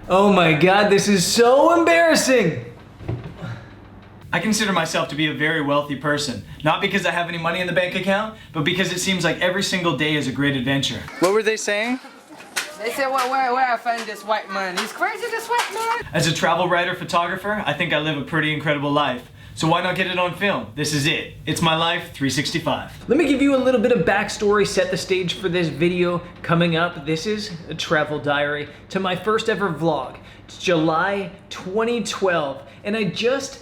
Oh my god, this is so embarrassing! I consider myself to be a very wealthy person. Not because I have any money in the bank account, but because it seems like every single day is a great adventure. What were they saying? They said, well, where I find this white man? He's crazy, this white man. As a travel writer photographer, I think I live a pretty incredible life. So why not get it on film? This is it. It's my life 365. Let me give you a little bit of backstory, set the stage for this video coming up. This is a travel diary to my first ever vlog. It's July 2012, and I just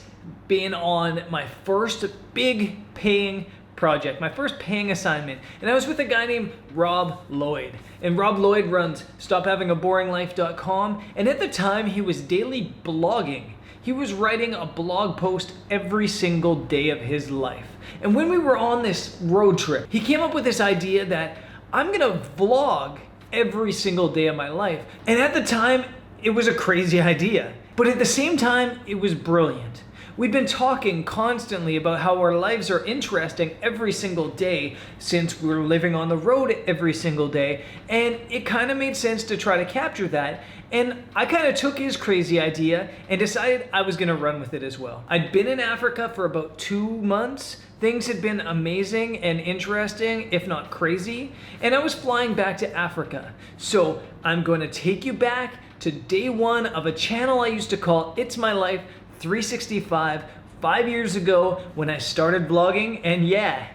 been on my first big paying project, my first paying assignment, and I was with a guy named Rob Lloyd. And Rob Lloyd runs stophavingaboringlife.com, and at the time he was daily blogging. He was writing a blog post every single day of his life. And when we were on this road trip, he came up with this idea that I'm gonna vlog every single day of my life. And at the time, it was a crazy idea. But at the same time, it was brilliant. We'd been talking constantly about how our lives are interesting every single day since we're living on the road every single day, and it kind of made sense to try to capture that. And I kind of took his crazy idea and decided I was gonna run with it as well. I'd been in Africa for about 2 months. Things had been amazing and interesting, if not crazy, and I was flying back to Africa. So I'm going to take you back to day one of a channel I used to call It's My Life 365, 5 years ago when I started vlogging, and yeah,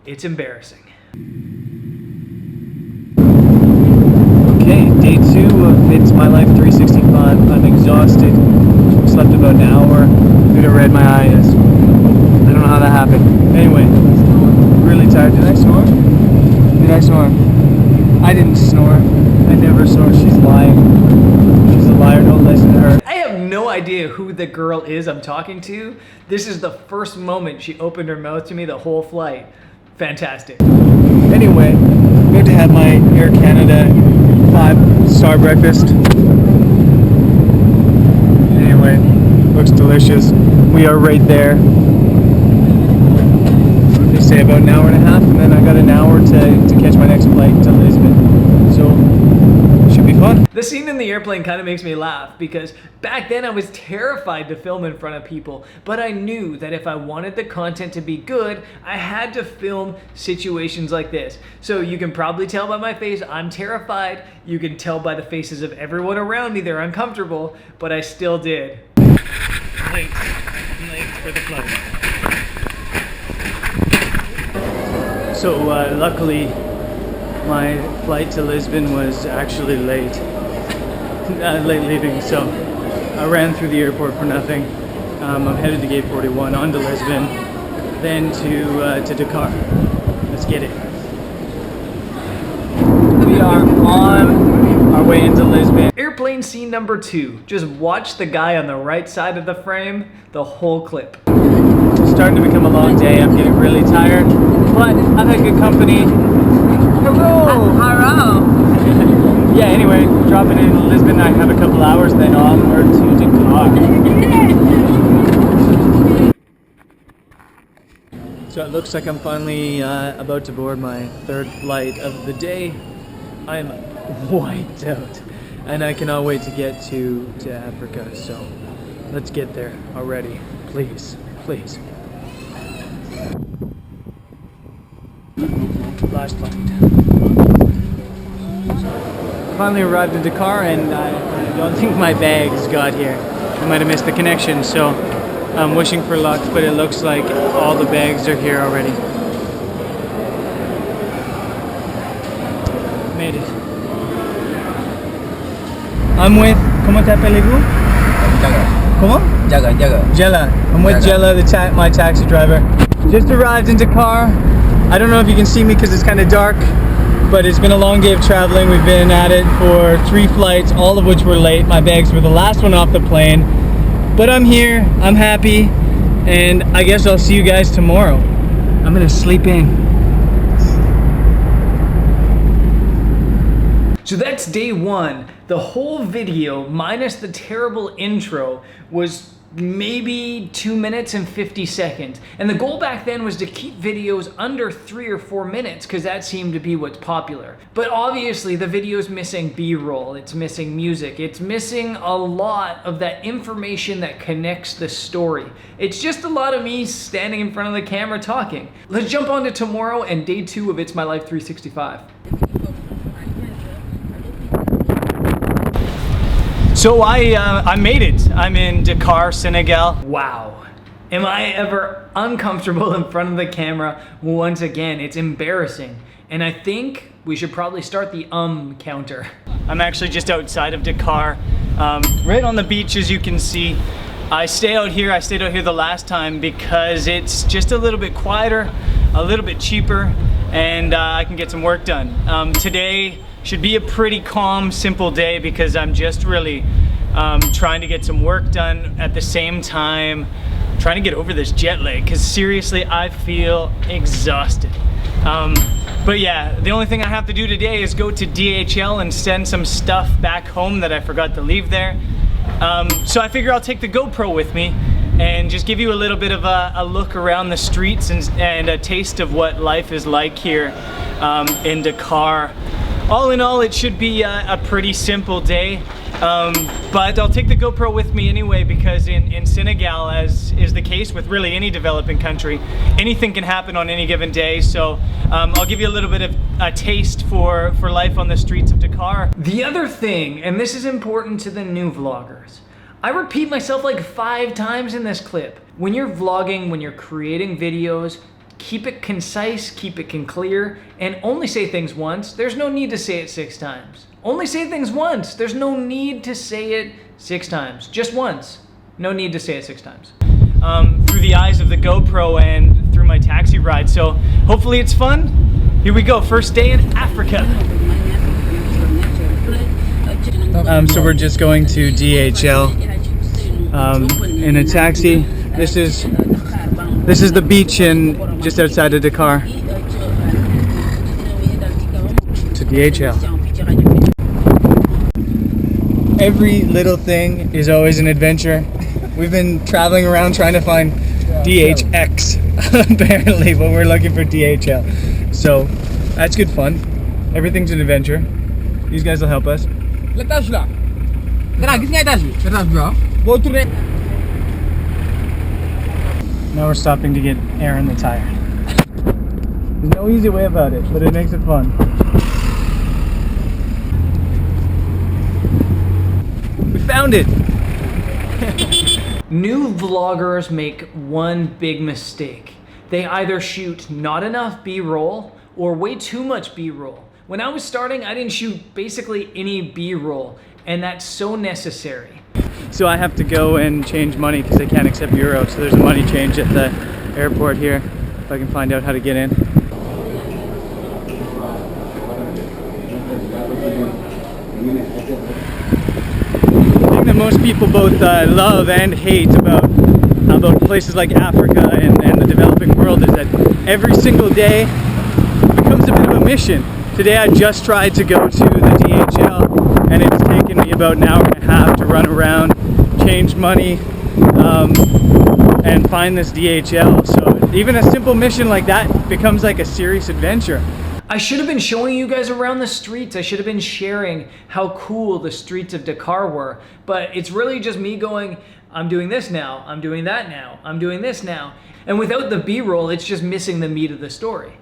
it's embarrassing. Okay, day 2 of It's My Life 365. I'm exhausted. Slept about an hour. Could have read my eyes. I don't know how that happened. Anyway, really tired. Did I snore? Did I snore? I didn't snore. I never snore. She's lying. She's a liar. Don't listen to her. I have no idea who the girl is I'm talking to. This is the first moment she opened her mouth to me the whole flight. Fantastic. Anyway, I'm going to have my Air Canada 5-star breakfast. Anyway, looks delicious. We are right there. They say about an hour and a half, and then I got an hour to catch my next flight to Lisbon. So, should be fun. The scene in the airplane kind of makes me laugh because back then I was terrified to film in front of people, but I knew that if I wanted the content to be good, I had to film situations like this. So you can probably tell by my face I'm terrified. You can tell by the faces of everyone around me they're uncomfortable, but I still did. Late for the flight. So luckily my flight to Lisbon was actually late leaving, so I ran through the airport for nothing. I'm headed to gate 41 on to Lisbon, then to Dakar. Let's get it. We are on our way into Lisbon. Airplane scene number 2. Just watch the guy on the right side of the frame, the whole clip. It's starting to become a long day. I'm getting really tired, but I've had good company. Hello! Hello! Yeah, anyway, dropping in Lisbon, I have a couple hours, then onward to Dakar. So it looks like I'm finally about to board my 3rd flight of the day. I'm wiped out, and I cannot wait to get to Africa, so let's get there already. Please, please. Last flight. Finally arrived in Dakar, and I don't think my bags got here. I might have missed the connection, so I'm wishing for luck, but it looks like all the bags are here already. Made it. I'm with, comment t'appelez-vous? Jaga. Comment? Jaga. Jella. I'm with Jella, my taxi driver. Just arrived in Dakar. I don't know if you can see me because it's kind of dark, but it's been a long day of traveling. We've been at it for 3 flights, all of which were late. My bags were the last one off the plane. But I'm here, I'm happy, and I guess I'll see you guys tomorrow. I'm gonna sleep in. So that's day 1. The whole video, minus the terrible intro, was maybe 2 minutes and 50 seconds. And the goal back then was to keep videos under 3 or 4 minutes because that seemed to be what's popular. But obviously the video's missing B-roll, it's missing music, it's missing a lot of that information that connects the story. It's just a lot of me standing in front of the camera talking. Let's jump on to tomorrow and day 2 of It's My Life 365. So I made it. I'm in Dakar, Senegal. Wow. Am I ever uncomfortable in front of the camera once again? It's embarrassing. And I think we should probably start the counter. I'm actually just outside of Dakar, right on the beach, as you can see. I stayed out here the last time because it's just a little bit quieter, a little bit cheaper, and I can get some work done. Today should be a pretty calm, simple day because I'm just really trying to get some work done at the same time, trying to get over this jet lag, because seriously, I feel exhausted. But yeah, the only thing I have to do today is go to DHL and send some stuff back home that I forgot to leave there. So I figure I'll take the GoPro with me and just give you a little bit of a look around the streets and a taste of what life is like here in Dakar. All in all, it should be a pretty simple day, but I'll take the GoPro with me anyway because in Senegal, as is the case with really any developing country, anything can happen on any given day. So I'll give you a little bit of a taste for life on the streets of Dakar. The other thing, and this is important to the new vloggers, I repeat myself like 5 times in this clip. When you're vlogging, when you're creating videos, keep it concise, keep it clear, and only say things once. There's no need to say it 6 times. Only say things once. There's no need to say it 6 times. Just once. No need to say it 6 times. Through the eyes of the GoPro and through my taxi ride. So hopefully it's fun. Here we go. First day in Africa. So we're just going to DHL in a taxi. This is the beach in just outside of Dakar. To DHL. Every little thing is always an adventure. We've been traveling around trying to find DHX apparently, but we're looking for DHL. So that's good fun. Everything's an adventure. These guys will help us. Now we're stopping to get air in the tire. There's no easy way about it, but it makes it fun. We found it! New vloggers make one big mistake. They either shoot not enough B-roll or way too much B-roll. When I was starting, I didn't shoot basically any B-roll, and that's so necessary. So I have to go and change money because they can't accept euro, so there's a money change at the airport here, if I can find out how to get in. The thing that most people both love and hate about places like Africa and the developing world is that every single day becomes a bit of a mission. Today I just tried to go to the DHL and it's taken me about an hour and a half to run around, change money, and find this DHL. So even a simple mission like that becomes like a serious adventure. I should have been showing you guys around the streets. I should have been sharing how cool the streets of Dakar were. But it's really just me going, I'm doing this now, I'm doing that now, I'm doing this now. And without the B-roll, it's just missing the meat of the story.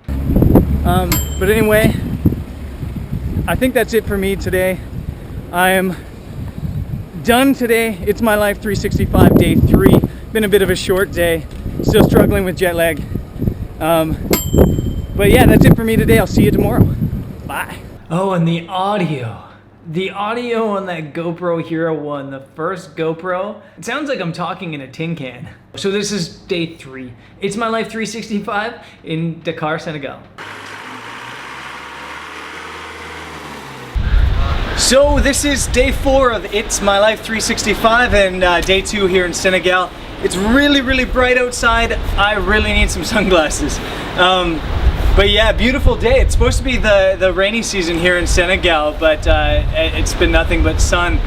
But anyway, I think that's it for me today. I am done today. It's My Life 365 day 3. Been a bit of a short day. Still struggling with jet lag. But yeah, that's it for me today. I'll see you tomorrow. Bye. Oh, and the audio. The audio on that GoPro Hero 1, the first GoPro, it sounds like I'm talking in a tin can. So this is day 3. It's My Life 365 in Dakar, Senegal. So this is day 4 of It's My Life 365 and day 2 here in Senegal. It's really, really bright outside. I really need some sunglasses. But yeah, beautiful day. It's supposed to be the rainy season here in Senegal, but it's been nothing but sun.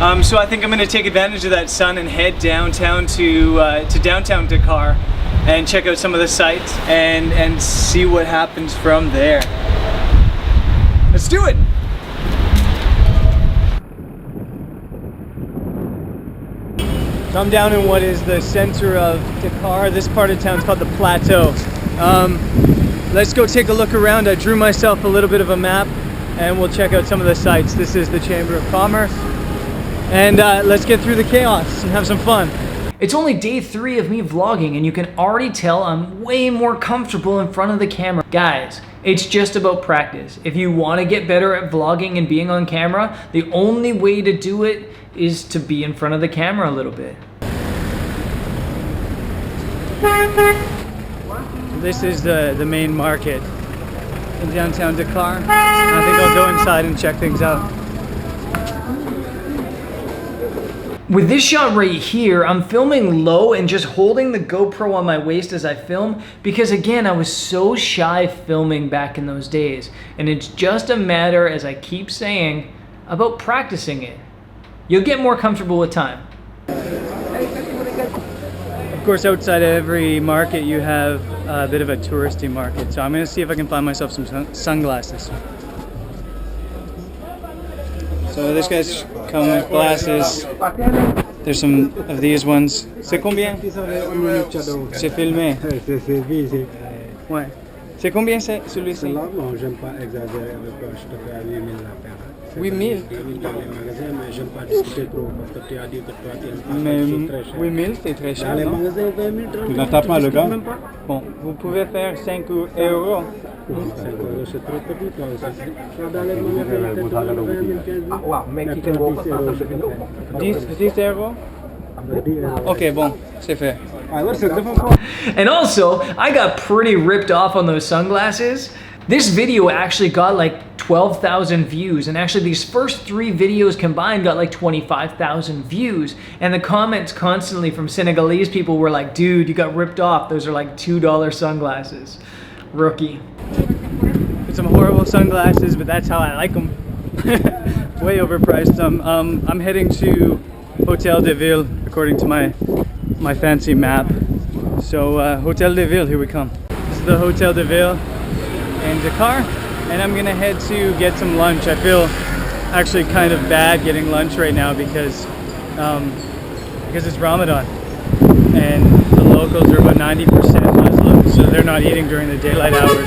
So I think I'm gonna take advantage of that sun and head downtown to downtown Dakar and check out some of the sights and see what happens from there. Let's do it! So I'm down in what is the center of Dakar. This part of town is called the Plateau. Let's go take a look around. I drew myself a little bit of a map and we'll check out some of the sites. This is the Chamber of Commerce. And let's get through the chaos and have some fun. It's only day 3 of me vlogging and you can already tell I'm way more comfortable in front of the camera. Guys, it's just about practice. If you want to get better at vlogging and being on camera, the only way to do it is to be in front of the camera a little bit. This is the main market in downtown Dakar. I think I'll go inside and check things out. With this shot right here, I'm filming low and just holding the GoPro on my waist as I film because again, I was so shy filming back in those days. And it's just a matter, as I keep saying, about practicing it. You'll get more comfortable with time. Of course, outside of every market, you have a bit of a touristy market. So I'm gonna see if I can find myself some sunglasses. So this guy's come with glasses. There's some of these ones. C'est combien? C'est filmé. Ouais. C'est combien c'est celui-ci? Non, j'aime pas exagérer avec toi, je te fais à 8 000 la paire. 8 000? Dans les magasins, mais j'aime pas discuter trop parce que tu as dit que toi tu aimes pas Mais c'est très cher. 8 000 c'est très cher, Dans les non? magasins, 20 000, 30 000, Tu n'entends pas, le gars? même pas. Bon, vous pouvez faire 5 €. 5 euros, c'est trop petit, toi aussi. Dans les magasins, peut-être 20 000, 15 000. Mais 10 euros, je peux faire. 10 euros? Ok, bon, c'est fait. And also, I got pretty ripped off on those sunglasses. This video actually got like 12,000 views, and actually these first 3 videos combined got like 25,000 views. And the comments constantly from Senegalese people were like, dude, you got ripped off. Those are like $2 sunglasses. Rookie. It's some horrible sunglasses, but that's how I like them. Way overpriced them. I'm heading to Hotel de Ville, according to my fancy map. So Hotel de Ville, here we come. This is the Hotel de Ville in Dakar, and I'm gonna head to get some lunch. I feel actually kind of bad getting lunch right now because it's Ramadan, and the locals are about 90% Muslim, so they're not eating during the daylight hours.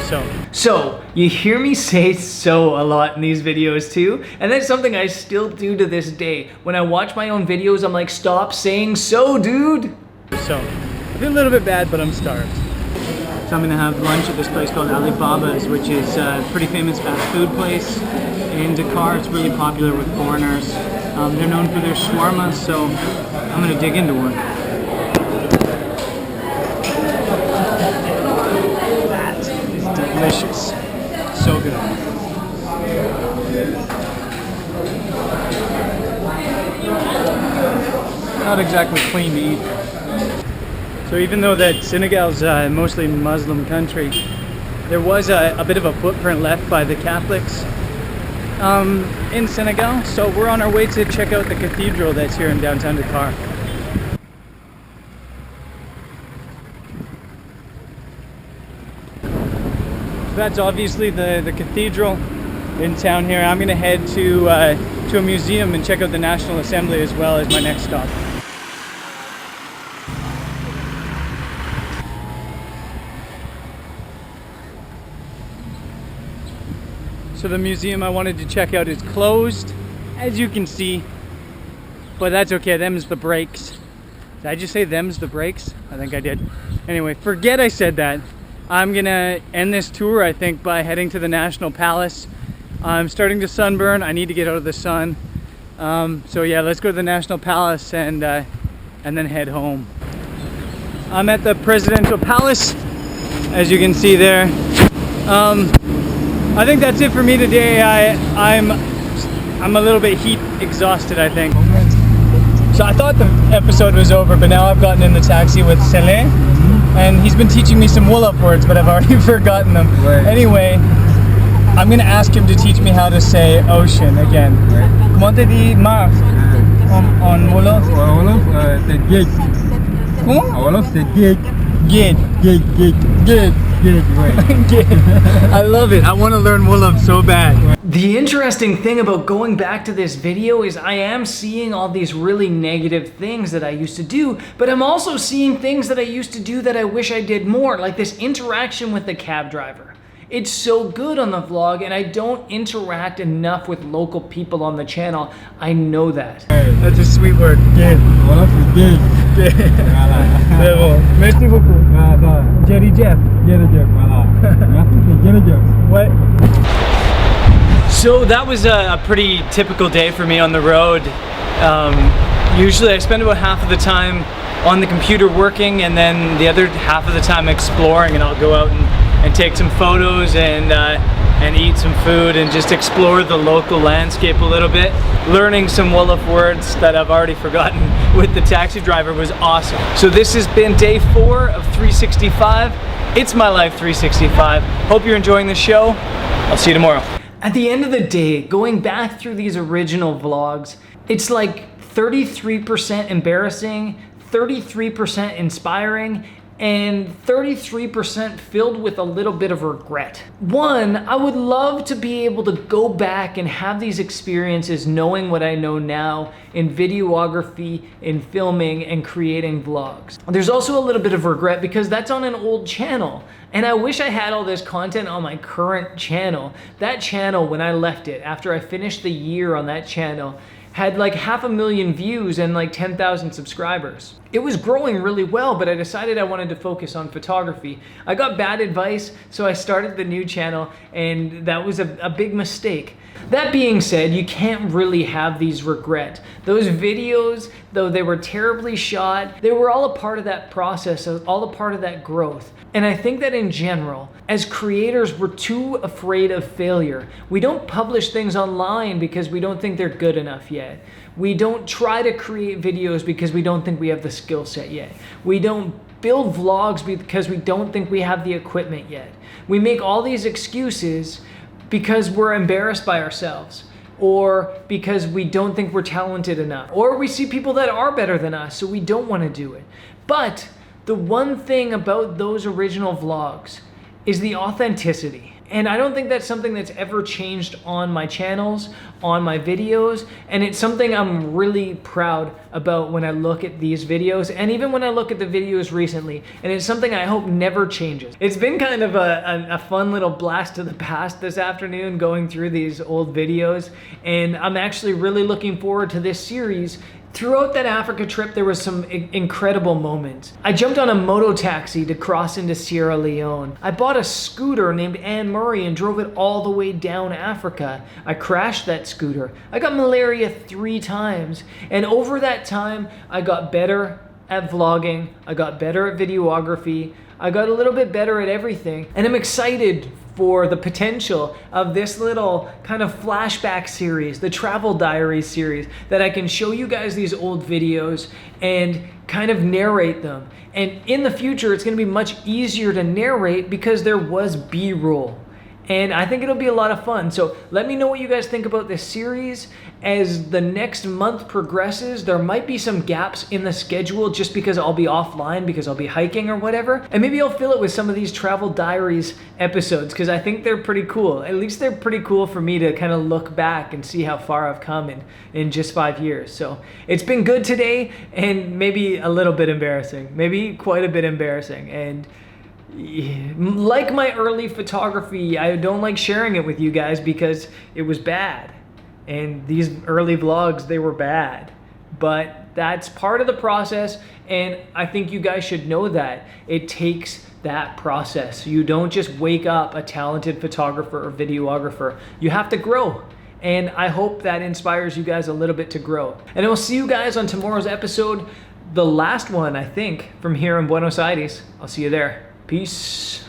So, you hear me say "so" a lot in these videos too, and that's something I still do to this day. When I watch my own videos, I'm like, stop saying "so," dude. So, I feel a little bit bad, but I'm starved. So I'm gonna have lunch at this place called Alibaba's, which is a pretty famous fast food place in Dakar. It's really popular with foreigners. They're known for their shawarma, so I'm gonna dig into one. That is delicious. So good. Not exactly clean to eat. So even though that Senegal's a mostly Muslim country, there was a bit of a footprint left by the Catholics in Senegal. So we're on our way to check out the cathedral that's here in downtown Dakar. So that's obviously the cathedral in town here. I'm gonna head to a museum and check out the National Assembly as well as my next stop. So the museum I wanted to check out is closed, as you can see, but that's okay, them's the breaks. Did I just say them's the breaks? I think I did. Anyway, forget I said that. I'm gonna end this tour, I think, by heading to the National Palace. I'm starting to sunburn, I need to get out of the sun. So yeah, let's go to the National Palace and then head home. I'm at the Presidential Palace, as you can see there. I think that's it for me today. I'm a little bit heat exhausted, I think. So I thought the episode was over, but now I've gotten in the taxi with Seleh, and he's been teaching me some Wolof words, but I've already forgotten them. Right. Anyway, I'm gonna ask him to teach me how to say ocean again. Comment tu dis mar? on Wolof? Wolof, c'est géej. Comment? Wolof, c'est géej. Géej. Géej, géej. Géej. Géej, ouais. I love it. I want to learn Wolof so bad. The interesting thing about going back to this video is I am seeing all these really negative things that I used to do, but I'm also seeing things that I used to do that I wish I did more, like this interaction with the cab driver. It's so good on the vlog, and I don't interact enough with local people on the channel. I know that. That's a sweet word. Géej. Wolof, c'est géej. Voilà. C'est bon. Merci beaucoup. Voilà. Jerry Jeff. Jërëjëf, voilà. Merci, c'est jërëjëf. What? So that was a pretty typical day for me on the road. Usually I spend about half of the time on the computer working, and then the other half of the time exploring, and I'll go out and take some photos and eat some food and just explore the local landscape a little bit. Learning some Wolof words that I've already forgotten with the taxi driver was awesome. So this has been day 4 of 365. It's my life 365. Hope you're enjoying the show. I'll see you tomorrow. At the end of the day, going back through these original vlogs, it's like 33% embarrassing, 33% inspiring, and 33% filled with a little bit of regret. One, I would love to be able to go back and have these experiences knowing what I know now in videography, in filming, and creating vlogs. There's also a little bit of regret because that's on an old channel. And I wish I had all this content on my current channel. That channel, when I left it, after I finished the year on that channel, had like 500,000 views and like 10,000 subscribers. It was growing really well, but I decided I wanted to focus on photography. I got bad advice, so I started the new channel, and that was a big mistake. That being said, you can't really have these regrets. Those videos, though they were terribly shot, they were all a part of that process, all a part of that growth. And I think that in general, as creators, we're too afraid of failure. We don't publish things online because we don't think they're good enough yet. We don't try to create videos because we don't think we have the skill set yet. We don't build vlogs because we don't think we have the equipment yet. We make all these excuses because we're embarrassed by ourselves, or because we don't think we're talented enough, or we see people that are better than us, so we don't want to do it. But the one thing about those original vlogs is the authenticity. And I don't think that's something that's ever changed on my channels, on my videos, and it's something I'm really proud about when I look at these videos, and even when I look at the videos recently, and it's something I hope never changes. It's been kind of a fun little blast to the past this afternoon going through these old videos, and I'm actually really looking forward to this series. Throughout that Africa trip, there was some incredible moments. I jumped on a moto taxi to cross into Sierra Leone. I bought a scooter named Anne Murray and drove it all the way down Africa. I crashed that scooter. I got malaria 3 times. And over that time, I got better at vlogging. I got better at videography. I got a little bit better at everything. And I'm excited for the potential of this little kind of flashback series, the travel diaries series, that I can show you guys these old videos and kind of narrate them. And in the future, it's gonna be much easier to narrate because there was B-roll. And I think it'll be a lot of fun. So let me know what you guys think about this series. As the next month progresses, there might be some gaps in the schedule just because I'll be offline because I'll be hiking or whatever. And maybe I'll fill it with some of these travel diaries episodes because I think they're pretty cool. At least they're pretty cool for me to kind of look back and see how far I've come in just 5 years. So it's been good today, and maybe a little bit embarrassing, maybe quite a bit embarrassing. And like my early photography, I don't like sharing it with you guys because it was bad. And these early vlogs, they were bad. But that's part of the process, and I think you guys should know that. It takes that process. You don't just wake up a talented photographer or videographer. You have to grow. And I hope that inspires you guys a little bit to grow. And I will see you guys on tomorrow's episode, the last one, I think, from here in Buenos Aires. I'll see you there. Peace.